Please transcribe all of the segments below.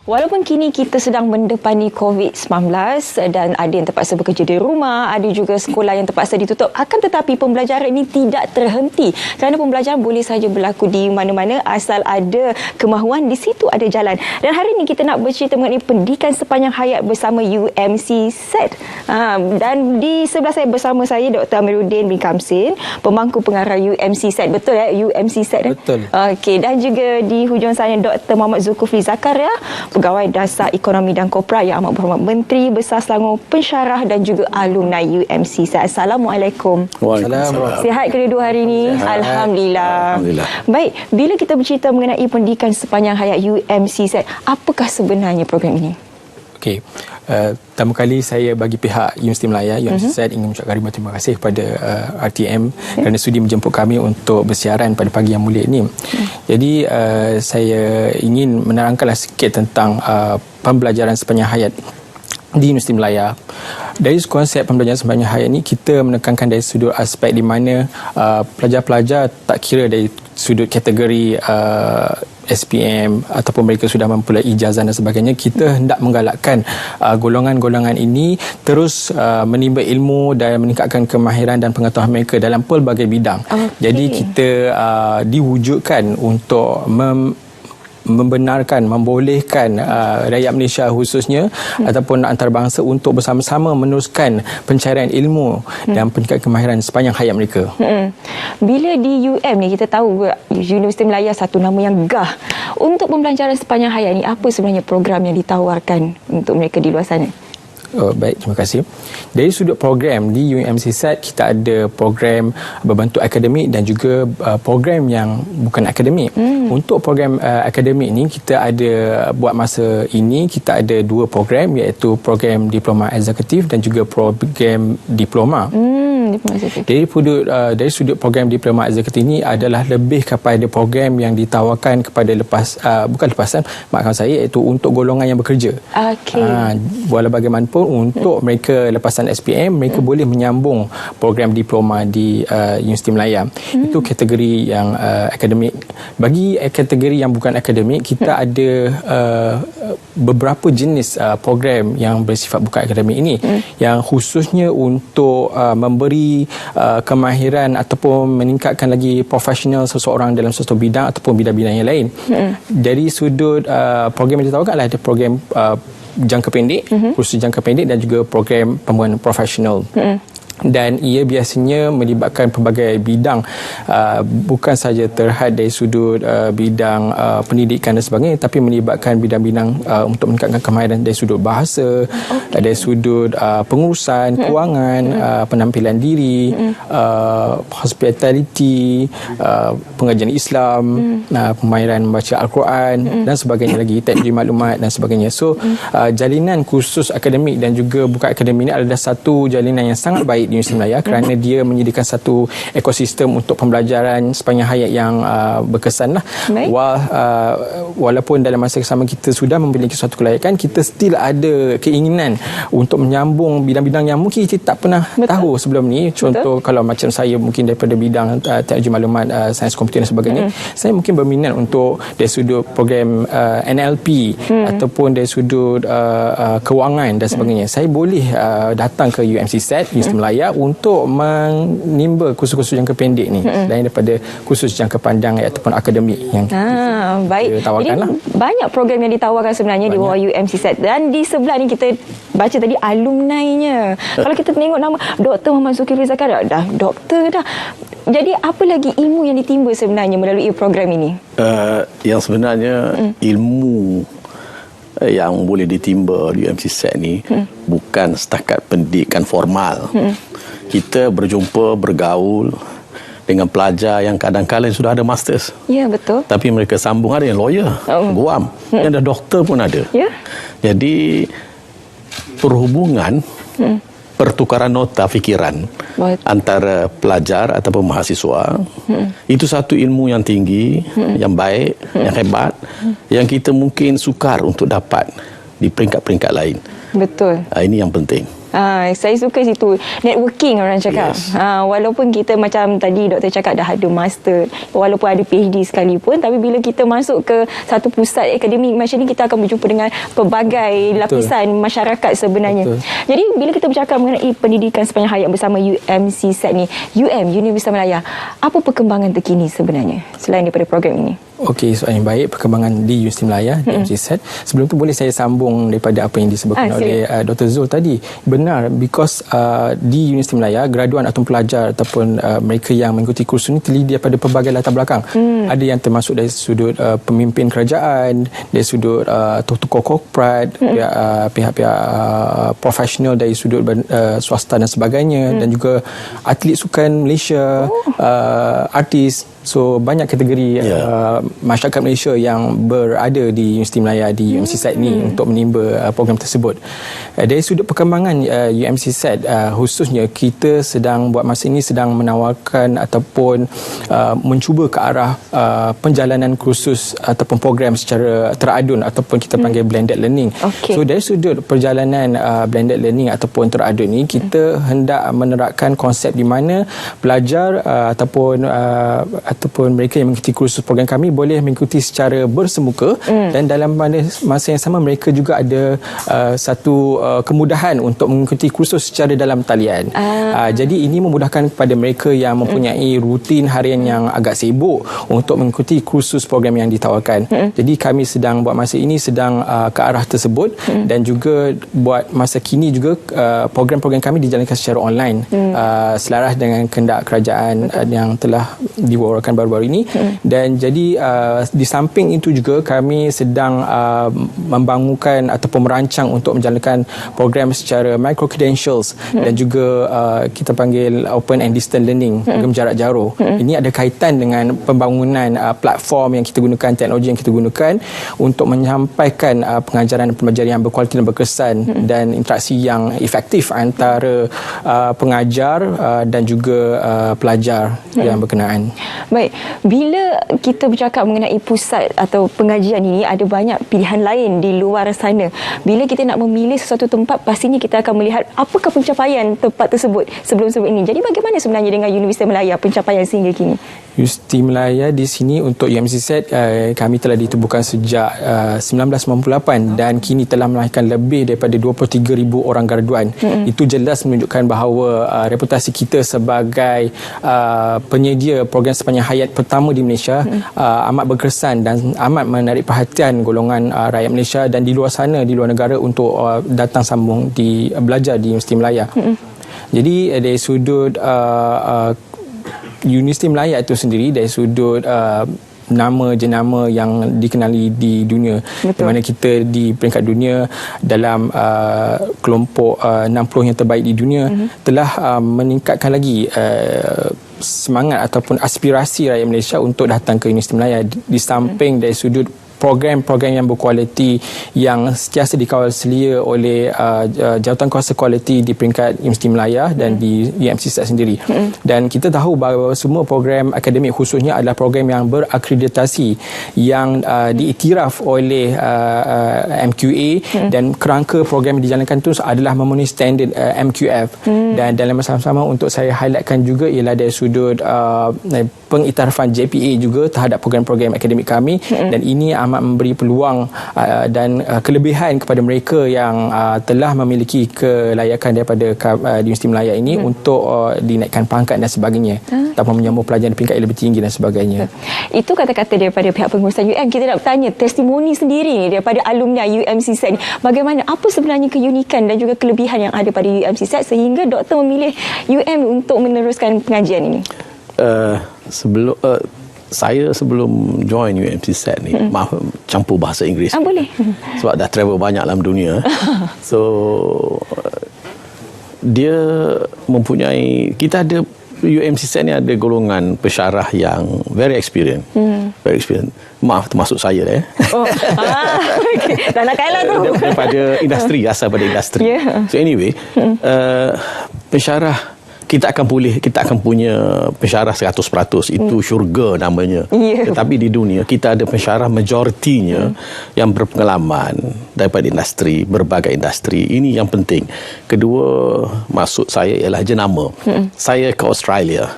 Walaupun kini kita sedang mendepani COVID-19 dan ada yang terpaksa bekerja di rumah, ada juga sekolah yang terpaksa ditutup, akan tetapi pembelajaran ini tidak terhenti kerana pembelajaran boleh saja berlaku di mana-mana asal ada kemahuan, di situ ada jalan. Dan hari ini kita nak bercerita mengenai pendidikan sepanjang hayat bersama UMC SET. Dan di sebelah saya bersama saya Dr. Amiruddin bin Kamsin, pemangku pengarah UMC SET. Betul ya, UMC SET? Betul. Okey, dan juga di hujung sana Dr. Muhammad Zulkifli Zakaria, Pegawai Dasar Ekonomi dan Korporat Yang Amat Berhormat Menteri Besar Selangor, pensyarah dan juga alumni UMC SET. Assalamualaikum. Waalaikumsalam. Sihat kedua-dua hari ini? Alhamdulillah. Baik, bila kita bercerita mengenai pendidikan sepanjang hayat UMC SET, apakah sebenarnya program ini? Okey. Pertama kali saya bagi pihak Universiti Melaya, UMC SET ingin mengucapkan ribuan terima kasih kepada RTM kerana sudi menjemput kami untuk bersiaran pada pagi yang mulia ini. Jadi saya ingin menerangkanlah sikit tentang pembelajaran sepanjang hayat di Universiti Melaya. Dari konsep pembelajaran sepanjang hayat ini, kita menekankan dari sudut aspek di mana pelajar-pelajar tak kira dari sudut kategori SPM ataupun mereka sudah mempunyai ijazah dan sebagainya, kita hendak menggalakkan golongan-golongan ini terus menimba ilmu dan meningkatkan kemahiran dan pengetahuan mereka dalam pelbagai bidang. Jadi kita diwujudkan untuk membenarkan, membolehkan rakyat Malaysia khususnya ataupun antarabangsa untuk bersama-sama meneruskan pencarian ilmu dan peningkatan kemahiran sepanjang hayat mereka. Bila di UM ni kita tahu Universiti Melaya satu nama yang gah. Untuk pembelajaran sepanjang hayat ni, apa sebenarnya program yang ditawarkan untuk mereka di luar sana? Baik, terima kasih. Dari sudut program di UMC SET, kita ada program berbentuk akademik dan juga program yang bukan akademik. Untuk program akademik ni, kita ada buat masa ini, kita ada dua program, iaitu program diploma eksekutif dan juga program diploma. Dari sudut program diploma eksekutif ini adalah lebih kepada program yang ditawarkan kepada maafkan saya, iaitu untuk golongan yang bekerja. Walau bagaimanapun untuk mereka lepasan SPM, mereka boleh menyambung program diploma di Universiti Melaya. Itu kategori yang akademik. Bagi kategori yang bukan akademik, kita ada beberapa jenis program yang bersifat bukan akademik ini, yang khususnya untuk memberi kemahiran ataupun meningkatkan lagi profesional seseorang dalam sesuatu bidang ataupun bidang-bidang yang lain. Dari sudut program yang ditawarkan adalah ada program jangka pendek, kursus jangka pendek dan juga program pembangunan profesional. Dan ia biasanya melibatkan pelbagai bidang, bukan saja terhad dari sudut bidang pendidikan dan sebagainya, tapi melibatkan bidang-bidang untuk meningkatkan kemahiran dari sudut bahasa, dari sudut pengurusan, kewangan, penampilan diri, hospitality, pengajian Islam, pemahiran membaca Al-Quran dan sebagainya lagi, teknologi maklumat dan sebagainya. So, jalinan khusus akademik dan juga bukan akademik ini adalah satu jalinan yang sangat baik di Universiti Melaya kerana dia menyediakan satu ekosistem untuk pembelajaran sepanjang hayat yang berkesan lah. Walaupun dalam masa yang sama kita sudah memiliki suatu kelayakan, kita still ada keinginan untuk menyambung bidang-bidang yang mungkin kita tak pernah tahu sebelum ni. Contoh, kalau macam saya mungkin daripada bidang teknologi maklumat, sains komputer dan sebagainya, saya mungkin berminat untuk dari sudut program NLP ataupun dari sudut kewangan dan sebagainya. Saya boleh datang ke UMC SET, Universiti Melaya, untuk menimba kursus-kursus jangka pendek ni lain daripada kursus jangka panjang ataupun akademik yang baik. Jadi banyak program yang ditawarkan sebenarnya di bawah UMC SET. Dan di sebelah ni kita baca tadi alumni-nya. Kalau kita tengok nama Dr. Muhammad Zulkifli Zakaria, dah doktor dah. Jadi apa lagi ilmu yang ditimba sebenarnya melalui program ini? Yang sebenarnya ilmu yang boleh ditimba di UMC SET ni bukan setakat pendidikan formal. Kita berjumpa, bergaul dengan pelajar yang kadang-kadang sudah ada masters. Ya, betul. Tapi mereka sambung, ada yang lawyer, guam, yang dah doktor pun ada. Jadi perhubungan, pertukaran nota fikiran antara pelajar ataupun mahasiswa, itu satu ilmu yang tinggi, yang baik, yang hebat, yang kita mungkin sukar untuk dapat di peringkat-peringkat lain. Betul. Ini yang penting. Saya suka situ networking orang cakap. Yes. Walaupun kita macam tadi doktor cakap dah ada master, walaupun ada PhD sekalipun, tapi bila kita masuk ke satu pusat akademik macam ni, kita akan berjumpa dengan pelbagai lapisan masyarakat sebenarnya. Betul. Jadi bila kita bercakap mengenai pendidikan sepanjang hayat bersama UMCSET ni, Universiti Malaya, apa perkembangan terkini sebenarnya selain daripada program ini? Okey, soalan yang baik. Perkembangan di Universiti Malaya, di UMCSET. Sebelum tu boleh saya sambung daripada apa yang disebutkan oleh Dr. Zul tadi. Benar, because di Universiti Malaya, graduan atau pelajar ataupun mereka yang mengikuti kursus ini terdiri daripada pelbagai latar belakang. Ada yang termasuk dari sudut pemimpin kerajaan, dari sudut tokoh korporat, pihak-pihak profesional dari sudut swasta dan sebagainya, dan juga atlet sukan Malaysia, artis. So banyak kategori masyarakat Malaysia yang berada di Universiti Malaya, di UMCSET ni untuk menimba program tersebut. Dari sudut perkembangan UMCSET khususnya, kita sedang buat masa ini sedang menawarkan ataupun mencuba ke arah penjalanan kursus ataupun program secara teradun ataupun kita panggil blended learning. So dari sudut perjalanan blended learning ataupun teradun ni, kita hendak menerapkan konsep di mana pelajar ataupun mereka yang mengikuti kursus program kami boleh mengikuti secara bersemuka, dan dalam masa yang sama mereka juga ada satu kemudahan untuk mengikuti kursus secara dalam talian. Jadi ini memudahkan kepada mereka yang mempunyai rutin harian yang agak sibuk untuk mengikuti kursus program yang ditawarkan. Jadi kami sedang buat masa ini sedang ke arah tersebut, dan juga buat masa kini juga program-program kami dijalankan secara online, selaras dengan kehendak kerajaan yang telah diwarakan baru-baru ini. Dan jadi di samping itu juga kami sedang membangunkan ataupun merancang untuk menjalankan program secara micro credentials, dan juga kita panggil open and distance learning, program jarak jauh. Ini ada kaitan dengan pembangunan platform yang kita gunakan, teknologi yang kita gunakan untuk menyampaikan pengajaran dan pembelajaran yang berkualiti dan berkesan, dan interaksi yang efektif antara pengajar dan juga pelajar yang berkenaan. Baik, bila kita bercakap mengenai pusat atau pengajian ini, ada banyak pilihan lain di luar sana. Bila kita nak memilih sesuatu tempat, pastinya kita akan melihat apakah pencapaian tempat tersebut sebelum-sebelum ini. Jadi bagaimana sebenarnya dengan Universiti Malaya pencapaian sehingga kini? Universiti Malaya di sini untuk UMCSET kami telah ditubuhkan sejak 1998, dan kini telah melahirkan lebih daripada 23,000 orang graduan. Itu jelas menunjukkan bahawa reputasi kita sebagai penyedia program sepanjang hayat pertama di Malaysia amat berkesan dan amat menarik perhatian golongan rakyat Malaysia dan di luar sana, di luar negara untuk datang sambung belajar di Universiti Malaya. Jadi dari sudut Universiti Malaya itu sendiri, dari sudut nama jenama yang dikenali di dunia, di mana kita di peringkat dunia dalam kelompok 60 yang terbaik di dunia, telah meningkatkan lagi semangat ataupun aspirasi rakyat Malaysia untuk datang ke Universiti Malaya, di samping dari sudut program-program yang berkualiti yang sentiasa dikawal selia oleh jawatan kuasa kualiti di peringkat Universiti Malaya dan di UMCSET sendiri. Dan kita tahu bahawa semua program akademik khususnya adalah program yang berakreditasi, yang diiktiraf oleh MQA, dan kerangka program yang dijalankan itu adalah memenuhi standard MQF. Dan dalam masa sama untuk saya highlightkan juga ialah dari sudut pengiktirafan JPA juga terhadap program-program akademik kami, dan ini amat memberi peluang dan kelebihan kepada mereka yang telah memiliki kelayakan daripada di Universiti Malaya ini untuk dinaikkan pangkat dan sebagainya, tanpa menyambung pelajaran di peringkat yang lebih tinggi dan sebagainya. Itu kata-kata daripada pihak pengurusan UM. Kita nak bertanya testimoni sendiri daripada alumni UMCSET. Bagaimana, apa sebenarnya keunikan dan juga kelebihan yang ada pada UMCSET sehingga doktor memilih UM untuk meneruskan pengajian ini? Saya sebelum join UMCSET ni, maaf campur bahasa Inggeris. Boleh. Sebab dah travel banyak dalam dunia. So dia mempunyai, kita ada UMCSET ni ada golongan pensyarah yang very experienced. Very experienced. Maaf, termasuk saya lah. Okay. Dah nak kalah tu. Daripada industri, asal pada industri. So anyway, pensyarah kita akan punya pensyarah 100%. Itu syurga namanya. Tetapi di dunia kita ada pensyarah majoritinya yang berpengalaman daripada industri, berbagai industri. Ini yang penting. Kedua, maksud saya ialah jenama. Saya ke Australia,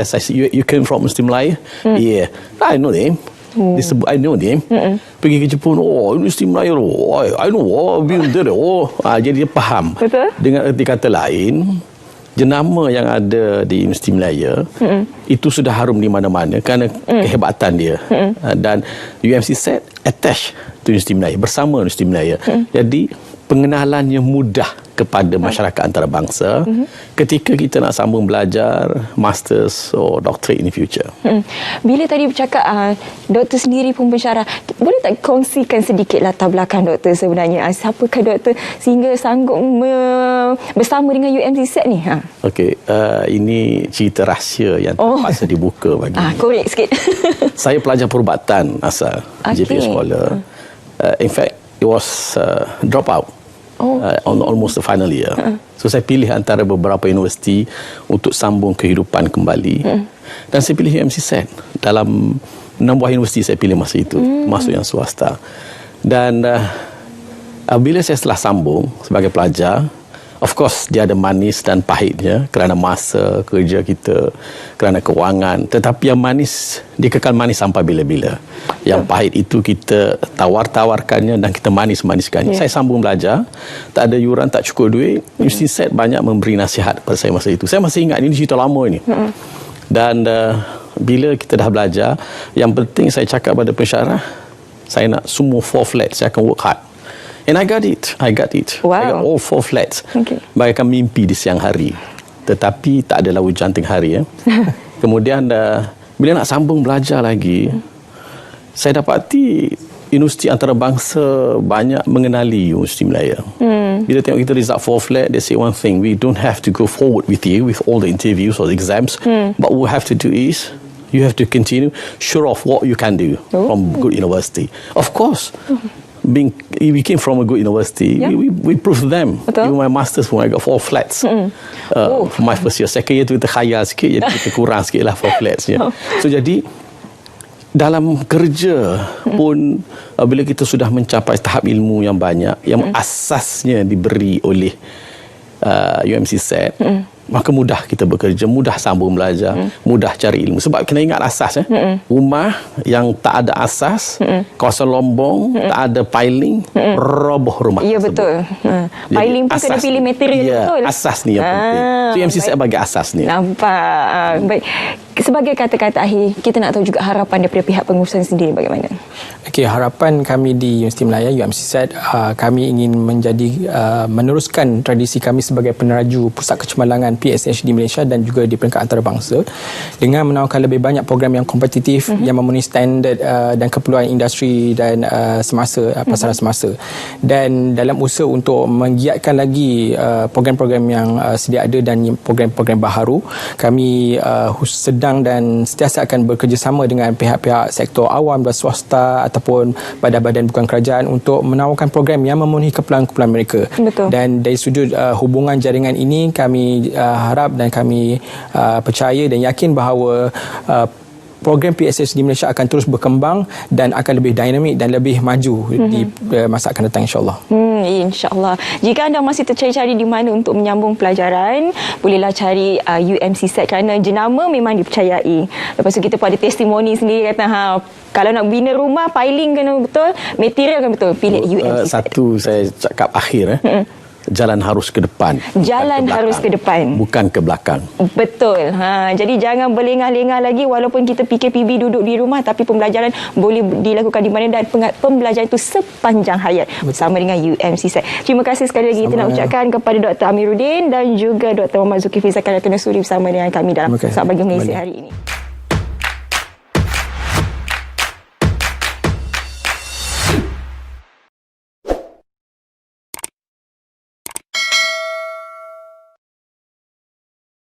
saya you came from Muslim Melayu? Yeah, I know them. Disebut I know them. Pergi ke Jepun, Muslim Melayu, I know, been there. Jadi dia faham. Betul. Dengan erti kata lain, jenama yang ada di Universiti Malaya itu sudah harum di mana-mana kerana kehebatan dia. Dan UMC attach to Universiti Malaya, bersama Universiti Malaya. Jadi pengenalannya mudah kepada masyarakat antarabangsa ketika kita nak sambung belajar masters or doctorate in the future. Bila tadi bercakap doktor sendiri pun pensyarah, boleh tak kongsikan sedikit latar belakang doktor sebenarnya? Siapakah doktor sehingga sanggup bersama dengan UMC ni? Okey, ini cerita rahsia yang terpaksa dibuka bagi. Korek sikit. Saya pelajar perubatan asal JPA Scholar. In fact, it was drop out. On almost the final year. So saya pilih antara beberapa universiti untuk sambung kehidupan kembali. Dan saya pilih UMC dalam 6 buah universiti saya pilih masa itu, masuk yang swasta. Dan bila saya setelah sambung sebagai pelajar, of course dia ada manis dan pahitnya kerana masa kerja kita, kerana kewangan. Tetapi yang manis dia kekal manis sampai bila-bila. Yang pahit itu kita tawar-tawarkannya dan kita manis-maniskannya. Saya sambung belajar, tak ada yuran, tak cukup duit. Universiti banyak memberi nasihat pada saya masa itu. Saya masih ingat, ini cerita lama ini. Dan bila kita dah belajar, yang penting saya cakap pada pensyarah, saya nak semua 4 flat, saya akan work hard. And I got it. Wow. I got all 4 flats. Bagaikan mimpi di siang hari. Tetapi tak adalah hujan tengah hari. Kemudian bila nak sambung belajar lagi, saya dapati universiti antarabangsa banyak mengenali Universiti Malaya. Bila tengok kita result 4 flat, they say one thing, we don't have to go forward with you with all the interviews or the exams. But what we have to do is, you have to continue show off what you can do from good university. Of course, we came from a good university. We proved them. Even my masters when I got 4 flats. For my first year. Second year tu kita khayal sikit, jadi kita kurang sikit lah 4 flats. So jadi dalam kerja pun bila kita sudah mencapai tahap ilmu yang banyak, yang asasnya diberi oleh UMC maka mudah kita bekerja, mudah sambung belajar, mudah cari ilmu. Sebab kena ingat asas. Rumah yang tak ada asas, kawasan lombong, tak ada piling, roboh rumah tersebut. Betul. Piling pun kena pilih material betul. Asas ni yang penting. So UMC bagi asas ni. Nampak. Baik. Sebagai kata-kata akhir, kita nak tahu juga harapan daripada pihak pengurusan sendiri bagaimana? Okey, harapan kami di Universiti Malaya UMC kami ingin meneruskan tradisi kami sebagai peneraju pusat kecemerlangan PSH di Malaysia dan juga di peringkat antarabangsa dengan menawarkan lebih banyak program yang kompetitif yang memenuhi standard dan keperluan industri dan semasa, pasaran semasa. Dan dalam usaha untuk menggiatkan lagi program-program yang sedia ada dan program-program baharu, kami sedang dan sentiasa akan bekerjasama dengan pihak-pihak sektor awam dan swasta ataupun badan-badan bukan kerajaan untuk menawarkan program yang memenuhi keperluan-keperluan mereka. Betul. Dan dari sudut hubungan jaringan ini, kami harap dan kami percaya dan yakin bahawa program PSH di Malaysia akan terus berkembang dan akan lebih dinamik dan lebih maju di masa akan datang, insyaAllah. InsyaAllah. Jika anda masih tercari-cari di mana untuk menyambung pelajaran, bolehlah cari UMC kerana jenama memang dipercayai. Lepas tu kita pun ada testimoni sendiri kata, kalau nak bina rumah, piling kena betul, material kena betul, pilih UMC. Satu saya cakap akhir. Jalan harus ke depan. Jalan harus ke depan. Bukan ke belakang. Betul. Jadi jangan berlengah-lengah lagi walaupun kita PKPB duduk di rumah, tapi pembelajaran boleh dilakukan di mana dan pembelajaran itu sepanjang hayat bersama dengan UMC. Terima kasih sekali lagi kita nak ucapkan kepada Dr. Amiruddin dan juga Dr. Muhammad Zulkifli Zakaria Kena Suri bersama dengan kami dalam Sabah Pagi Malaysia hari ini.